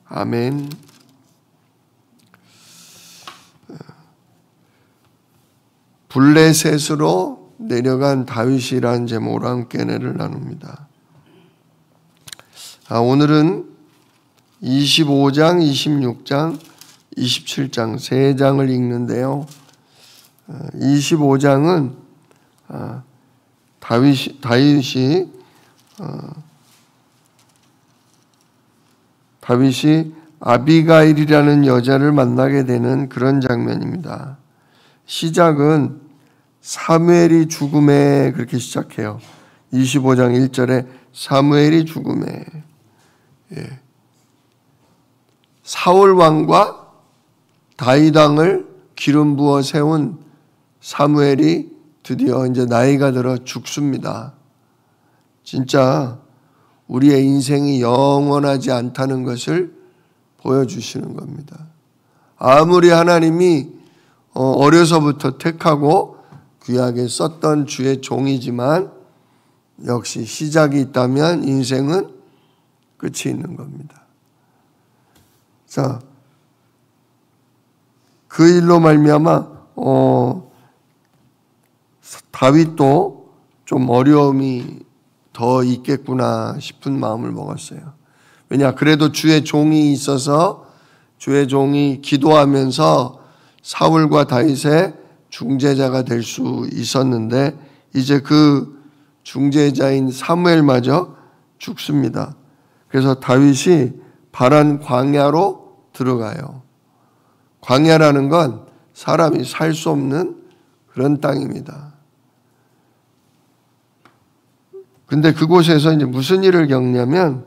아멘. 블레셋으로 내려간 다윗이라는 제목으로 함께 은혜를 나눕니다. 오늘은 25장, 26장, 27장 세 장을 읽는데요. 25장은 다윗이 아비가일이라는 여자를 만나게 되는 그런 장면입니다. 시작은 사무엘이 죽음에 그렇게 시작해요. 25장 1절에 사무엘이 죽음에, 사울 왕과 다윗 왕을 기름 부어 세운 사무엘이 드디어 이제 나이가 들어 죽습니다. 진짜 우리의 인생이 영원하지 않다는 것을 보여주시는 겁니다. 아무리 하나님이 어려서부터 택하고 귀하게 썼던 주의 종이지만 역시 시작이 있다면 인생은 끝이 있는 겁니다. 자, 그 일로 말미암아 다윗도 좀 어려움이 더 있겠구나 싶은 마음을 먹었어요. 왜냐, 그래도 주의 종이 있어서 주의 종이 기도하면서 사울과 다윗의 중재자가 될 수 있었는데 이제 그 중재자인 사무엘마저 죽습니다. 그래서 다윗이 바란 광야로 들어가요. 광야라는 건 사람이 살 수 없는 그런 땅입니다. 근데 그곳에서 이제 무슨 일을 겪냐면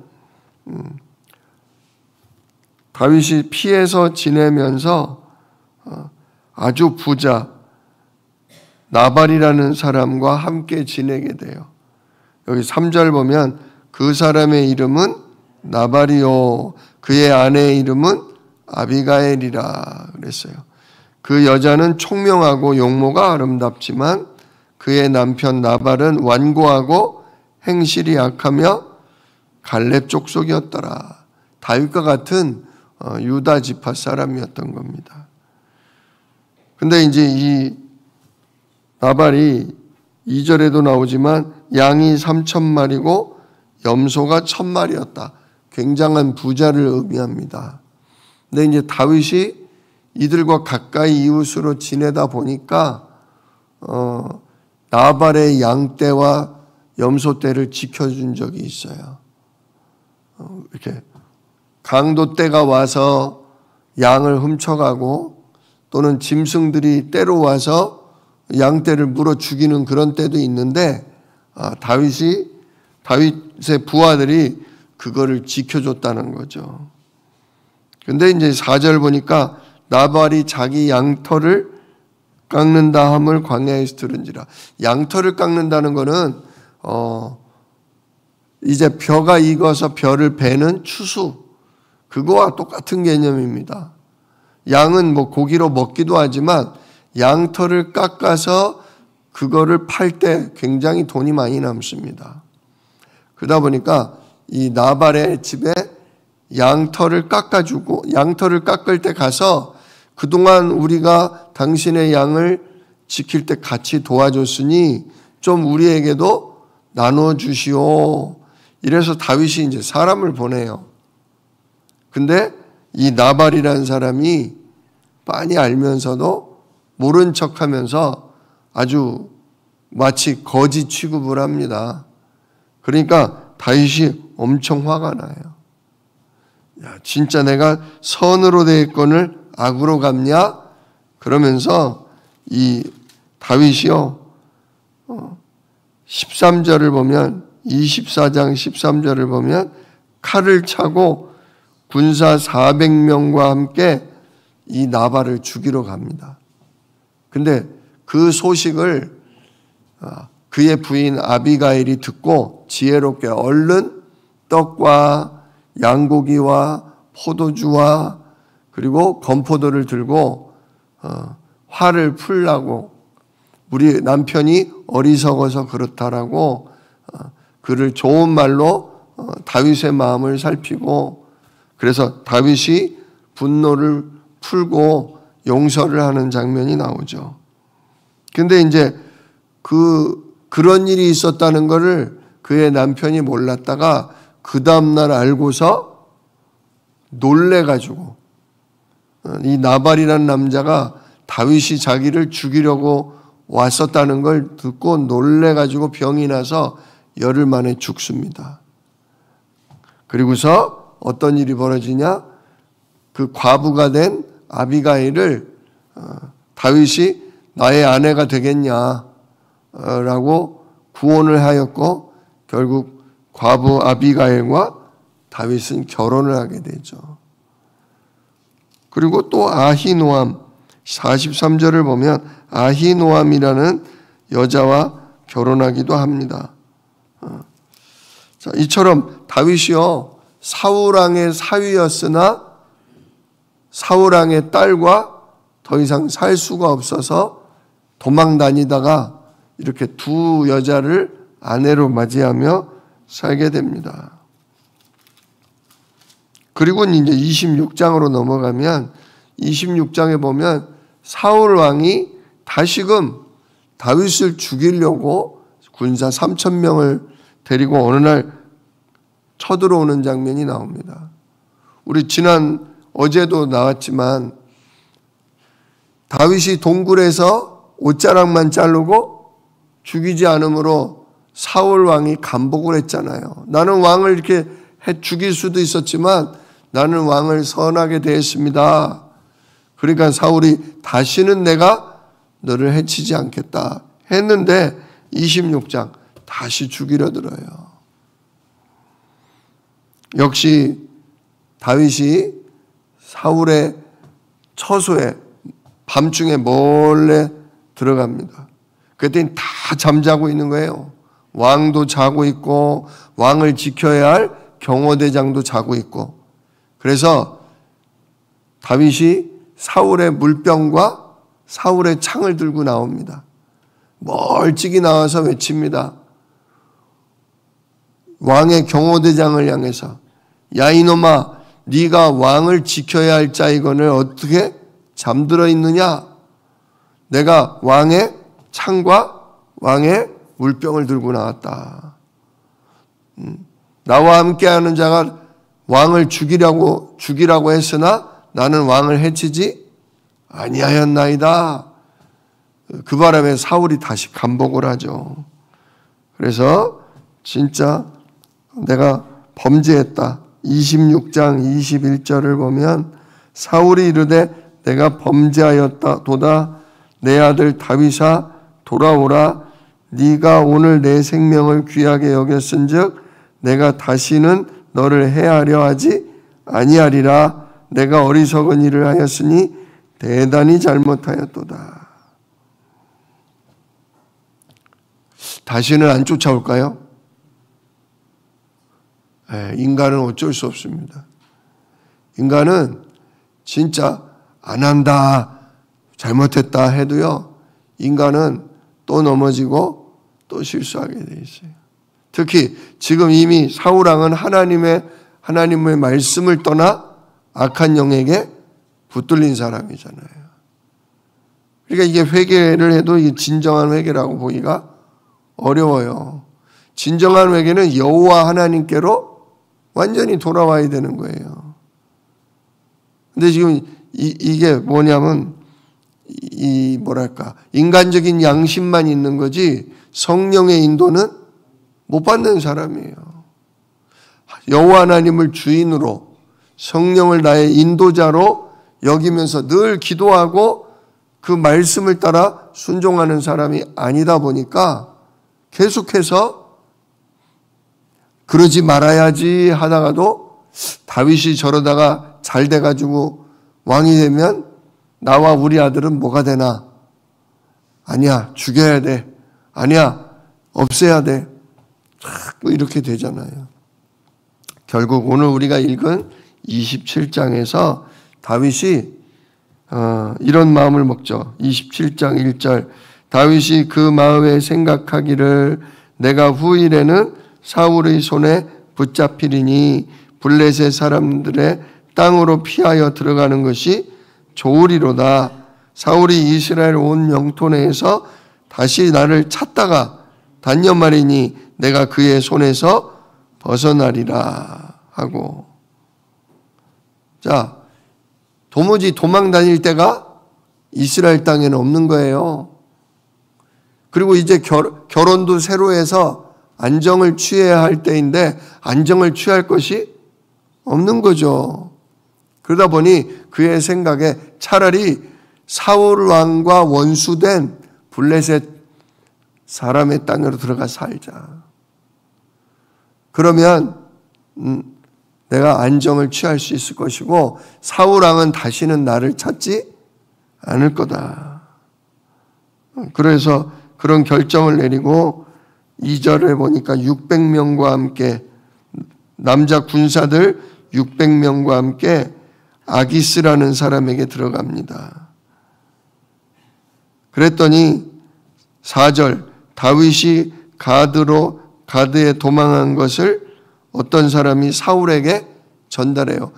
다윗이 피해서 지내면서 아주 부자 나발이라는 사람과 함께 지내게 돼요. 여기 3절 보면 그 사람의 이름은 나발이요 그의 아내의 이름은 아비가일이라 그랬어요. 그 여자는 총명하고 용모가 아름답지만 그의 남편 나발은 완고하고 행실이 약하며 갈렙 족속이었더라. 다윗과 같은 유다 지파 사람이었던 겁니다. 근데 이제 이 나발이 2절에도 나오지만 양이 3,000마리고 염소가 1,000마리였다. 굉장한 부자를 의미합니다. 근데 이제 다윗이 이들과 가까이 이웃으로 지내다 보니까 나발의 양떼와 염소떼를 지켜준 적이 있어요. 이렇게 강도떼가 와서 양을 훔쳐가고 또는 짐승들이 떼로 와서 양떼를 물어 죽이는 그런 때도 있는데 다윗의 부하들이 그거를 지켜줬다는 거죠. 근데 이제 4절 보니까 나발이 자기 양털을 깎는다 함을 광야에서 들은지라. 양털을 깎는다는 거는 이제 벼가 익어서 벼를 베는 추수, 그거와 똑같은 개념입니다. 양은 뭐 고기로 먹기도 하지만 양털을 깎아서 그거를 팔 때 굉장히 돈이 많이 남습니다. 그러다 보니까 이 나발의 집에 양털을 깎아주고, 양털을 깎을 때 가서 그동안 우리가 당신의 양을 지킬 때 같이 도와줬으니 좀 우리에게도 나눠주시오. 이래서 다윗이 이제 사람을 보내요. 근데 이 나발이라는 사람이 빤히 알면서도 모른 척하면서 아주 마치 거지 취급을 합니다. 그러니까 다윗이 엄청 화가 나요. 야, 진짜 내가 선으로 대했건을 악으로 갚냐? 그러면서 이 다윗이요 13절을 보면 24장 13절을 보면 칼을 차고 군사 400명과 함께 이 나발을 죽이러 갑니다. 근데 그 소식을 그의 부인 아비가일이 듣고 지혜롭게 얼른 떡과 양고기와 포도주와 그리고 건포도를 들고 화를 풀라고, 우리 남편이 어리석어서 그렇다라고 그를 좋은 말로 다윗의 마음을 살피고 그래서 다윗이 분노를 풀고 용서를 하는 장면이 나오죠. 근데 이제 그런 일이 있었다는 것을 그의 남편이 몰랐다가 그 다음날 알고서 놀래가지고 이 나발이라는 남자가 다윗이 자기를 죽이려고 왔었다는 걸 듣고 놀래가지고 병이 나서 열흘 만에 죽습니다. 그리고서 어떤 일이 벌어지냐? 그 과부가 된 아비가일을 다윗이 나의 아내가 되겠냐 라고 구원을 하였고 결국 과부 아비가일과 다윗은 결혼을 하게 되죠. 그리고 또 아히노암 43절을 보면 아히노암이라는 여자와 결혼하기도 합니다. 자, 이처럼 다윗이요 사울왕의 사위였으나 사울왕의 딸과 더 이상 살 수가 없어서 도망 다니다가 이렇게 두 여자를 아내로 맞이하며 살게 됩니다. 그리고 이제 26장으로 넘어가면 26장에 보면 사울 왕이 다시금 다윗을 죽이려고 군사 3,000명을 데리고 어느 날 쳐들어오는 장면이 나옵니다. 우리 어제도 나왔지만 다윗이 동굴에서 옷자락만 자르고 죽이지 않으므로 사울 왕이 간복을 했잖아요. 나는 왕을 이렇게 죽일 수도 있었지만 나는 왕을 선하게 대했습니다. 그러니까 사울이 다시는 내가 너를 해치지 않겠다 했는데 26장 다시 죽이려 들어요. 역시 다윗이 사울의 처소에 밤중에 몰래 들어갑니다. 그랬더니 다 잠자고 있는 거예요. 왕도 자고 있고 왕을 지켜야 할 경호대장도 자고 있고 그래서 다윗이 사울의 물병과 사울의 창을 들고 나옵니다. 멀찍이 나와서 외칩니다. 왕의 경호대장을 향해서 야 이놈아 네가 왕을 지켜야 할 자이거늘 어떻게 잠들어 있느냐? 내가 왕의 창과 왕의 물병을 들고 나왔다. 나와 함께하는 자가 왕을 죽이라고 했으나 나는 왕을 해치지 아니하였나이다. 그 바람에 사울이 다시 간복을 하죠. 그래서 진짜 내가 범죄했다. 26장 21절을 보면 사울이 이르되 내가 범죄하였다. 도다 내 아들 다윗아 돌아오라. 네가 오늘 내 생명을 귀하게 여겼은즉 내가 다시는 너를 해하려 하지 아니하리라. 내가 어리석은 일을 하였으니 대단히 잘못하였도다. 다시는 안 쫓아올까요? 인간은 어쩔 수 없습니다. 인간은 진짜 안 한다, 잘못했다 해도요, 인간은 또 넘어지고 또 실수하게 돼 있어요. 특히 지금 이미 사울왕은 하나님의 말씀을 떠나 악한 영에게 붙들린 사람이잖아요. 그러니까 이게 회개를 해도 이게 진정한 회개라고 보기가 어려워요. 진정한 회개는 여호와 하나님께로 완전히 돌아와야 되는 거예요. 근데 지금 이게 뭐냐면 인간적인 양심만 있는 거지 성령의 인도는 못 받는 사람이에요. 여호와 하나님을 주인으로 성령을 나의 인도자로 여기면서 늘 기도하고 그 말씀을 따라 순종하는 사람이 아니다 보니까 계속해서 그러지 말아야지 하다가도 다윗이 저러다가 잘 돼가지고 왕이 되면 나와 우리 아들은 뭐가 되나? 아니야, 죽여야 돼. 아니야, 없애야 돼. 자꾸 이렇게 되잖아요. 결국 오늘 우리가 읽은 27장에서 다윗이 이런 마음을 먹죠. 27장 1절 다윗이 그 마음에 생각하기를 내가 후일에는 사울의 손에 붙잡히리니 블레셋 사람들의 땅으로 피하여 들어가는 것이 좋으리로다. 사울이 이스라엘 온 영토 내에서 다시 나를 찾다가 단념하리니 내가 그의 손에서 벗어나리라 하고. 자, 도무지 도망 다닐 때가 이스라엘 땅에는 없는 거예요. 그리고 이제 결혼도 새로 해서 안정을 취해야 할 때인데 안정을 취할 것이 없는 거죠. 그러다 보니 그의 생각에 차라리 사울 왕과 원수된 블레셋 사람의 땅으로 들어가 살자. 그러면 내가 안정을 취할 수 있을 것이고 사울 왕은 다시는 나를 찾지 않을 거다. 그래서 그런 결정을 내리고 2절에 보니까 600명과 함께 남자 군사들 600명과 함께 아기스라는 사람에게 들어갑니다. 그랬더니 4절 다윗이 가드에 도망한 것을 어떤 사람이 사울에게 전달해요.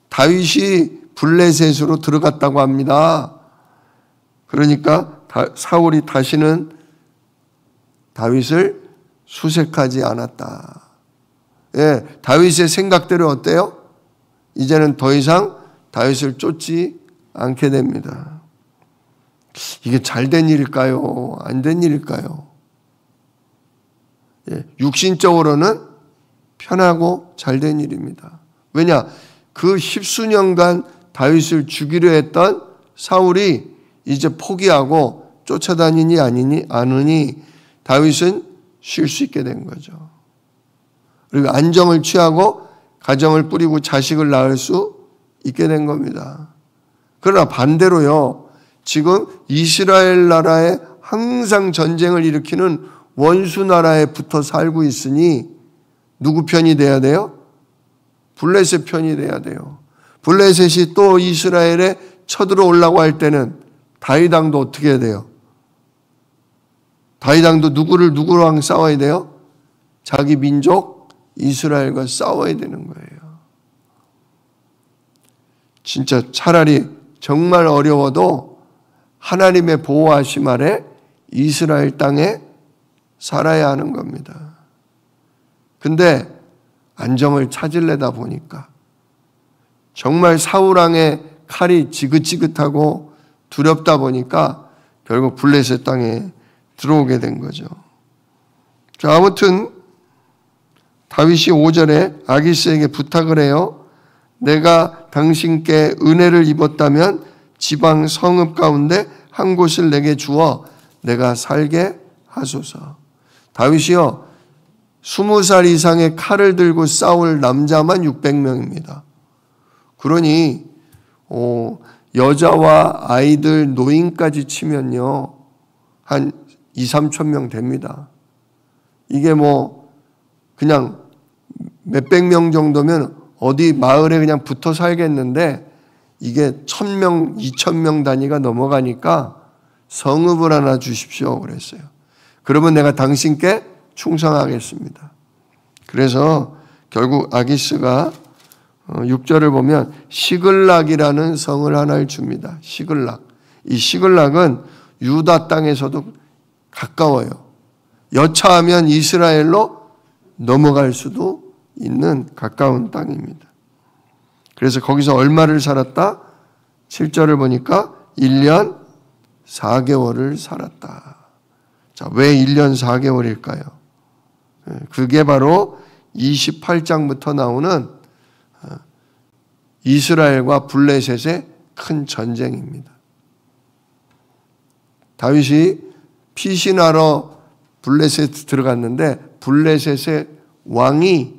다윗이 블레셋으로 들어갔다고 합니다. 그러니까 사울이 다시는 다윗을 수색하지 않았다. 예, 다윗의 생각대로 어때요? 이제는 더 이상 다윗을 쫓지 않게 됩니다. 이게 잘된 일일까요? 안 된 일일까요? 예, 육신적으로는 편하고 잘된 일입니다. 왜냐? 그 십수년간 다윗을 죽이려 했던 사울이 이제 포기하고 쫓아다니니 않으니 다윗은 쉴 수 있게 된 거죠. 그리고 안정을 취하고 가정을 꾸리고 자식을 낳을 수 있게 된 겁니다. 그러나 반대로요. 지금 이스라엘 나라에 항상 전쟁을 일으키는 원수 나라에 붙어 살고 있으니 누구 편이 돼야 돼요? 블레셋 편이 돼야 돼요. 블레셋이 또 이스라엘에 쳐들어오려고 할 때는 다윗 왕도 어떻게 해야 돼요? 다윗 왕도 누구랑 싸워야 돼요? 자기 민족 이스라엘과 싸워야 되는 거예요. 진짜 차라리 정말 어려워도 하나님의 보호하심 아래 이스라엘 땅에 살아야 하는 겁니다. 근데 안정을 찾으려다 보니까 정말 사울 왕의 칼이 지긋지긋하고 두렵다 보니까 결국 블레셋 땅에 들어오게 된 거죠. 자, 아무튼 다윗이 5절에 아기스에게 부탁을 해요. 내가 당신께 은혜를 입었다면 지방 성읍 가운데 한 곳을 내게 주어 내가 살게 하소서. 다윗이요 20살 이상의 칼을 들고 싸울 남자만 600명입니다. 그러니 여자와 아이들, 노인까지 치면요 한 2-3천 명 됩니다. 이게 뭐 그냥 몇백 명 정도면 어디 마을에 그냥 붙어 살겠는데 이게 1,000명, 2,000명 단위가 넘어가니까 성읍을 하나 주십시오 그랬어요. 그러면 내가 당신께 충성하겠습니다. 그래서 결국 아기스가 6절을 보면 시글락이라는 성을 하나를 줍니다. 시글락. 이 시글락은 유다 땅에서도 가까워요. 여차하면 이스라엘로 넘어갈 수도 있는 가까운 땅입니다. 그래서 거기서 얼마를 살았다? 7절을 보니까 1년 4개월을 살았다. 자, 왜 1년 4개월일까요? 그게 바로 28장부터 나오는 이스라엘과 블레셋의 큰 전쟁입니다. 다윗이 피신하러 블레셋 들어갔는데 블레셋의 왕이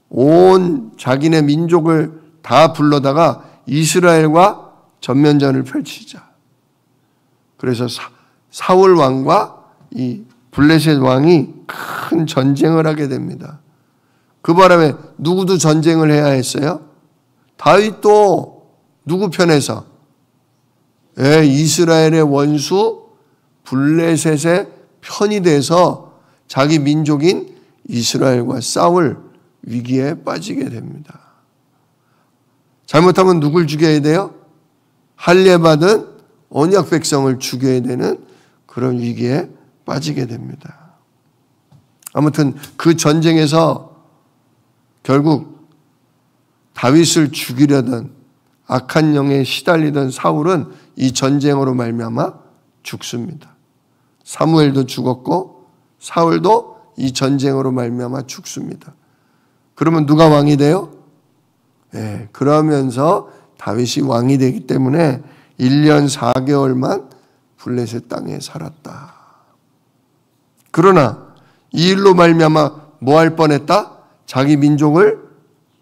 온 자기네 민족을 다 불러다가 이스라엘과 전면전을 펼치자. 그래서 사울 왕과 이 블레셋 왕이 큰 전쟁을 하게 됩니다. 그 바람에 누구도 전쟁을 해야 했어요? 다윗도 누구 편에서? 이스라엘의 원수 블레셋의 편이 돼서 자기 민족인 이스라엘과 싸울 위기에 빠지게 됩니다. 잘못하면 누굴 죽여야 돼요? 할례받은 언약 백성을 죽여야 되는 그런 위기에 빠지게 됩니다. 아무튼 그 전쟁에서 결국 다윗을 죽이려던 악한 영에 시달리던 사울은 이 전쟁으로 말미암아 죽습니다. 사무엘도 죽었고 사울도 이 전쟁으로 말미암아 죽습니다. 그러면 누가 왕이 돼요? 네, 그러면서 다윗이 왕이 되기 때문에 1년 4개월만 블레셋 땅에 살았다. 그러나 이 일로 말미암아 뭐 할 뻔했다? 자기 민족을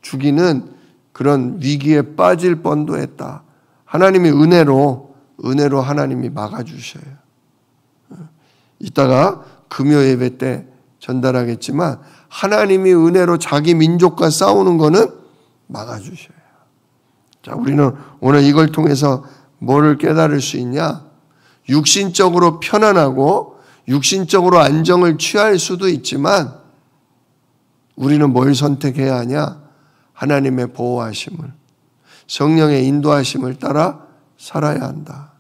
죽이는 그런 위기에 빠질 뻔도 했다. 하나님이 은혜로 하나님이 막아주셔요. 이따가 금요 예배 때 전달하겠지만 하나님이 은혜로 자기 민족과 싸우는 거는 막아주셔요. 자, 우리는 오늘 이걸 통해서 뭐를 깨달을 수 있냐? 육신적으로 편안하고 육신적으로 안정을 취할 수도 있지만 우리는 뭘 선택해야 하냐? 하나님의 보호하심을, 성령의 인도하심을 따라 살아야 한다.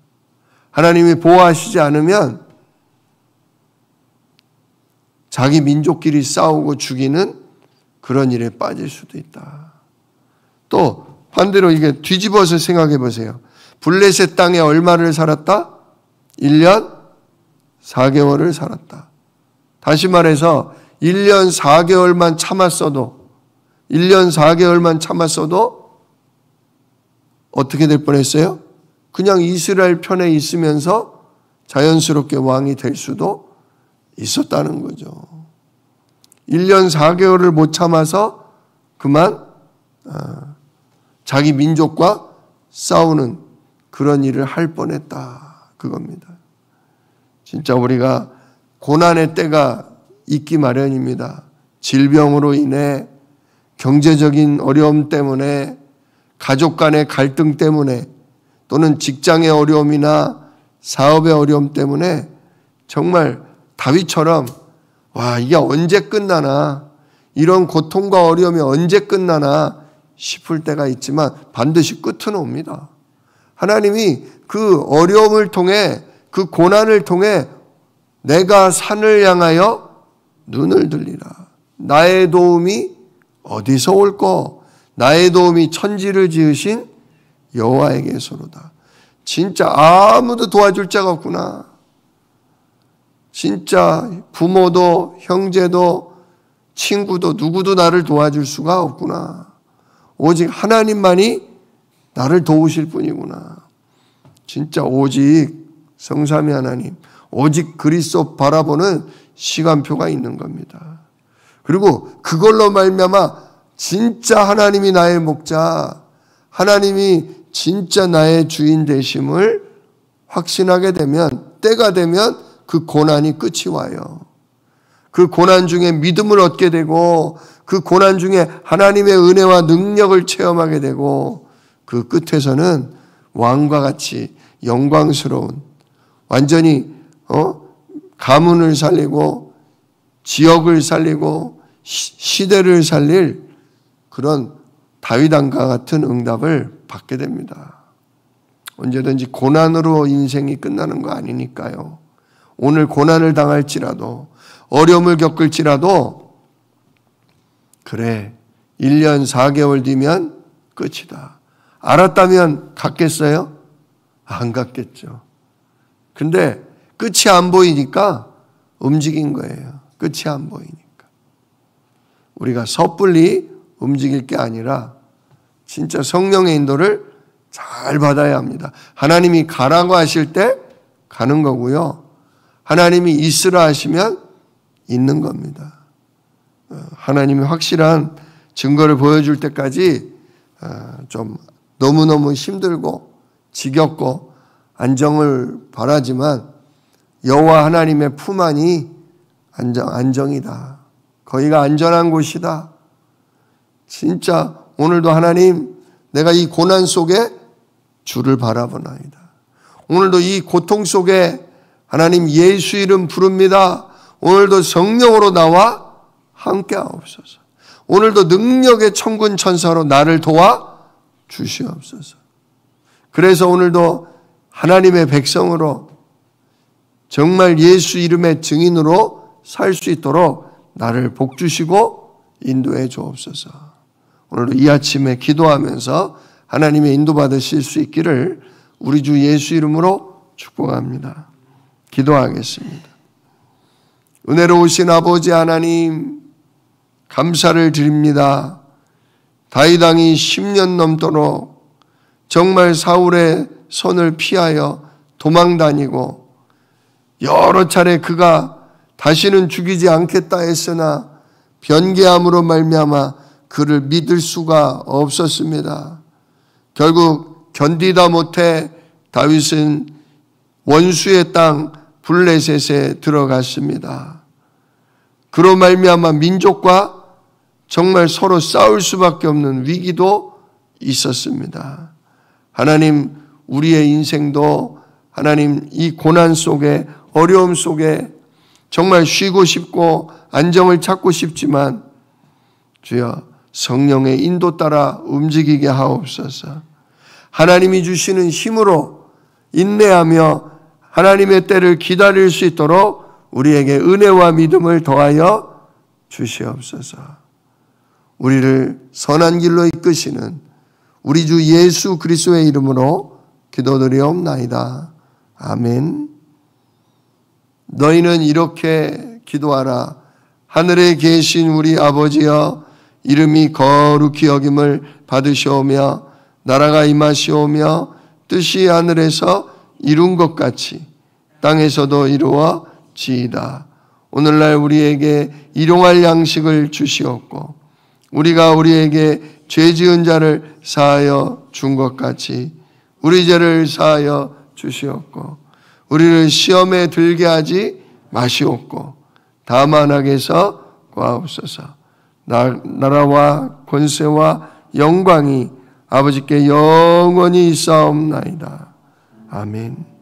하나님이 보호하시지 않으면 자기 민족끼리 싸우고 죽이는 그런 일에 빠질 수도 있다. 또 반대로 이게 뒤집어서 생각해 보세요. 블레셋 땅에 얼마를 살았다? 1년 4개월을 살았다. 다시 말해서 1년 4개월만 참았어도 어떻게 될 뻔했어요? 그냥 이스라엘 편에 있으면서 자연스럽게 왕이 될 수도 있었다는 거죠. 1년 4개월을 못 참아서 그만 자기 민족과 싸우는 그런 일을 할 뻔했다. 그겁니다. 진짜 우리가 고난의 때가 있기 마련입니다. 질병으로 인해, 경제적인 어려움 때문에, 가족 간의 갈등 때문에, 또는 직장의 어려움이나 사업의 어려움 때문에 정말 다윗처럼 와, 이게 언제 끝나나, 이런 고통과 어려움이 언제 끝나나 싶을 때가 있지만 반드시 끝은 옵니다. 하나님이 그 어려움을 통해, 그 고난을 통해 내가 산을 향하여 눈을 들리라. 나의 도움이 어디서 올꼬? 나의 도움이 천지를 지으신 여호와에게서로다. 진짜 아무도 도와줄 자가 없구나. 진짜 부모도 형제도 친구도 누구도 나를 도와줄 수가 없구나. 오직 하나님만이 나를 도우실 뿐이구나. 진짜 오직 성삼위 하나님, 오직 그리스도 바라보는 시간표가 있는 겁니다. 그리고 그걸로 말미암아 진짜 하나님이 나의 목자, 하나님이 진짜 나의 주인 되심을 확신하게 되면, 때가 되면 그 고난이 끝이 와요. 그 고난 중에 믿음을 얻게 되고 그 고난 중에 하나님의 은혜와 능력을 체험하게 되고 그 끝에서는 왕과 같이 영광스러운, 완전히 가문을 살리고 지역을 살리고 시대를 살릴 그런 다윗 왕과 같은 응답을 받게 됩니다. 언제든지 고난으로 인생이 끝나는 거 아니니까요. 오늘 고난을 당할지라도, 어려움을 겪을지라도, 그래, 1년 4개월 뒤면 끝이다. 알았다면 갔겠어요? 안 갔겠죠. 근데 끝이 안 보이니까 움직인 거예요. 끝이 안 보이니까. 우리가 섣불리 움직일 게 아니라 진짜 성령의 인도를 잘 받아야 합니다. 하나님이 가라고 하실 때 가는 거고요. 하나님이 있으라 하시면 있는 겁니다. 하나님이 확실한 증거를 보여줄 때까지 좀 너무너무 힘들고 지겹고 안정을 바라지만 여호와 하나님의 품 안이 안정이다. 거기가 안전한 곳이다. 진짜 오늘도 하나님, 내가 이 고난 속에 주를 바라보나이다. 오늘도 이 고통 속에 하나님 예수 이름 부릅니다. 오늘도 성령으로 나와 함께 하옵소서. 오늘도 능력의 천군 천사로 나를 도와 주시옵소서. 그래서 오늘도 하나님의 백성으로 정말 예수 이름의 증인으로 살 수 있도록 나를 복주시고 인도해 주옵소서. 오늘도 이 아침에 기도하면서 하나님의 인도받으실 수 있기를 우리 주 예수 이름으로 축복합니다. 기도하겠습니다. 은혜로우신 아버지 하나님, 감사를 드립니다. 다윗 왕이 10년 넘도록 정말 사울의 손을 피하여 도망다니고 여러 차례 그가 다시는 죽이지 않겠다 했으나 변개함으로 말미암아 그를 믿을 수가 없었습니다. 결국 견디다 못해 다윗은 원수의 땅 블레셋에 들어갔습니다. 그로 말미암아 민족과 정말 서로 싸울 수밖에 없는 위기도 있었습니다. 하나님, 우리의 인생도 하나님 이 고난 속에, 어려움 속에 정말 쉬고 싶고 안정을 찾고 싶지만 주여 성령의 인도 따라 움직이게 하옵소서. 하나님이 주시는 힘으로 인내하며 하나님의 때를 기다릴 수 있도록 우리에게 은혜와 믿음을 더하여 주시옵소서. 우리를 선한 길로 이끄시는 우리 주 예수 그리스도의 이름으로 기도드리옵나이다. 아멘. 너희는 이렇게 기도하라. 하늘에 계신 우리 아버지여, 이름이 거룩히 여김을 받으시오며 나라가 임하시오며 뜻이 하늘에서 이룬 것 같이 땅에서도 이루어지이다. 오늘날 우리에게 일용할 양식을 주시옵고 우리가 우리에게 죄 지은 자를 사하여 준 것 같이 우리 죄를 사하여 주시옵고 우리를 시험에 들게 하지 마시옵고 다만 악에서 구하옵소서. 나라와 권세와 영광이 아버지께 영원히 있사옵나이다. 아멘.